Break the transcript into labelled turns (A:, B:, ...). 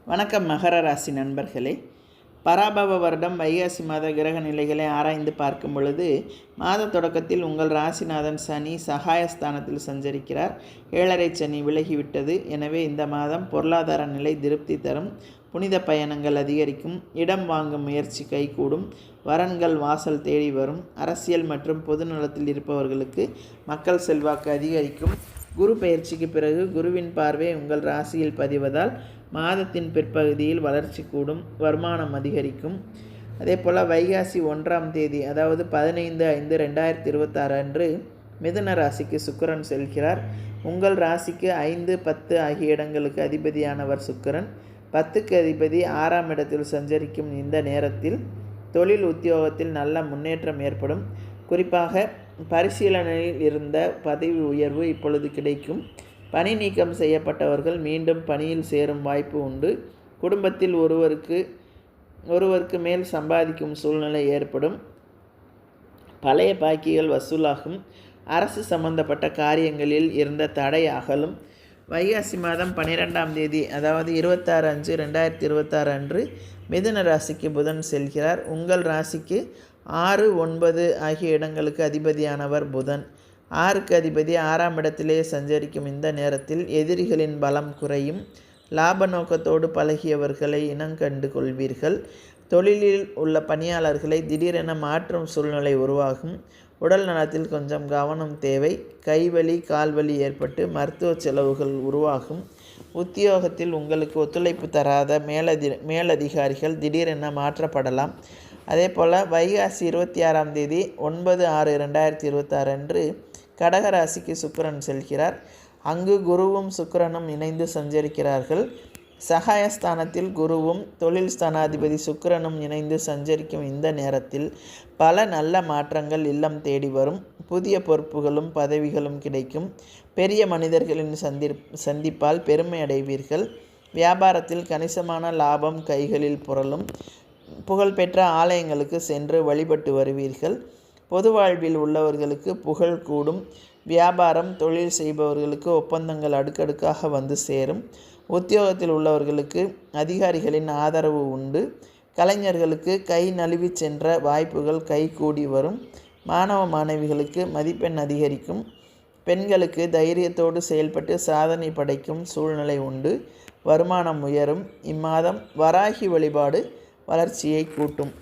A: வணக்கம் மகர ராசி நண்பர்களே. பராபவ வருடம் வைகாசி மாத கிரக நிலைகளை ஆராய்ந்து பார்க்கும் பொழுது மாத தொடக்கத்தில் உங்கள் ராசிநாதன் சனி சகாயஸ்தானத்தில் சஞ்சரிக்கிறார். 7.5 சனி விலகிவிட்டது. எனவே இந்த மாதம் பொருளாதார நிலை திருப்தி தரும். புனித பயணங்கள் அதிகரிக்கும். இடம் வாங்கும் முயற்சி கைகூடும். வரன்கள் வாசல் தேடி வரும். அரசியல் மற்றும் பொதுநலத்தில் இருப்பவர்களுக்கு மக்கள் செல்வாக்கு அதிகரிக்கும். குரு பெயர்ச்சிக்கு பிறகு குருவின் பார்வை உங்கள் ராசியில் பதிவதால் மாதத்தின் பிற்பகுதியில் வளர்ச்சி கூடும். வருமானம் அதிகரிக்கும். அதே போல் வைகாசி 1ஆம் தேதி அதாவது 15/5/2026 அன்று மிதுன ராசிக்கு சுக்கிரன் செல்கிறார். உங்கள் ராசிக்கு 5, 10 ஆகிய இடங்களுக்கு அதிபதியானவர் சுக்கிரன். 10க்கு அதிபதி 6ஆம் இடத்தில் சஞ்சரிக்கும் இந்த நேரத்தில் தொழில் உத்தியோகத்தில் நல்ல முன்னேற்றம் ஏற்படும். குறிப்பாக பரிசீலனையில் இருந்த பதவி உயர்வு இப்பொழுது கிடைக்கும். பணி நீக்கம் செய்யப்பட்டவர்கள் மீண்டும் பணியில் சேரும் வாய்ப்பு உண்டு. குடும்பத்தில் ஒருவருக்கு மேல் சம்பாதிக்கும் சூழ்நிலை ஏற்படும். பழைய பாக்கிகள் வசூலாகும். அரசு சம்பந்தப்பட்ட காரியங்களில் இருந்த தடை அகலும். வைகாசி மாதம் 12ஆம் தேதி அதாவது 26/5/2026 அன்று மிதுன ராசிக்கு புதன் செல்கிறார். உங்கள் ராசிக்கு 6, 9 ஆகிய இடங்களுக்கு அதிபதியானவர் புதன். 6க்கு அதிபதி 6ஆம் இடத்திலே சஞ்சரிக்கும் இந்த நேரத்தில் எதிரிகளின் பலம் குறையும். லாப நோக்கத்தோடு பழகியவர்களை இனங்கண்டு கொள்வீர்கள். தொழிலில் உள்ள பணியாளர்களை திடீரென மாற்றும் சூழ்நிலை உருவாகும். உடல் நலத்தில் கொஞ்சம் கவனம் தேவை. கைவலி கால்வலி ஏற்பட்டு மருத்துவ செலவுகள் உருவாகும். உத்தியோகத்தில் உங்களுக்கு ஒத்துழைப்பு தராத மேலதிகாரிகள் திடீரென மாற்றப்படலாம். அதே போல் வைகாசி 26ஆம் தேதி 9/6/2026 அன்று கடகராசிக்கு சுக்கிரன் செல்கிறார். அங்கு குருவும் சுக்கிரனும் இணைந்து சஞ்சரிக்கிறார்கள். சகாயஸ்தானத்தில் குருவும் தொழில் ஸ்தானாதிபதி சுக்கிரனும் இணைந்து சஞ்சரிக்கும் இந்த நேரத்தில் பல நல்ல மாற்றங்கள் இல்லம் தேடி வரும். புதிய பொறுப்புகளும் பதவிகளும் கிடைக்கும். பெரிய மனிதர்களின் சந்திப்பால் பெருமை அடைவீர்கள். வியாபாரத்தில் கணிசமான லாபம் கைகளில் புரளும். புகழ்பெற்ற ஆலயங்களுக்கு சென்று வழிபட்டு வருவீர்கள். பொது வாழ்வில் உள்ளவர்களுக்கு புகழ் கூடும். வியாபாரம் தொழில் செய்பவர்களுக்கு ஒப்பந்தங்கள் அடுக்கடுக்காக வந்து சேரும். உத்தியோகத்தில் உள்ளவர்களுக்கு அதிகாரிகளின் ஆதரவு உண்டு. கலைஞர்களுக்கு கை நழுவி சென்ற வாய்ப்புகள் கைகூடி வரும். மாணவ மாணவிகளுக்கு மதிப்பெண் அதிகரிக்கும். பெண்களுக்கு தைரியத்தோடு செயல்பட்டு சாதனை படைக்கும் சூழ்நிலை உண்டு. வருமானம் உயரும். இம்மாதம் வராகி வழிபாடு வளர்ச்சியை கூட்டும்.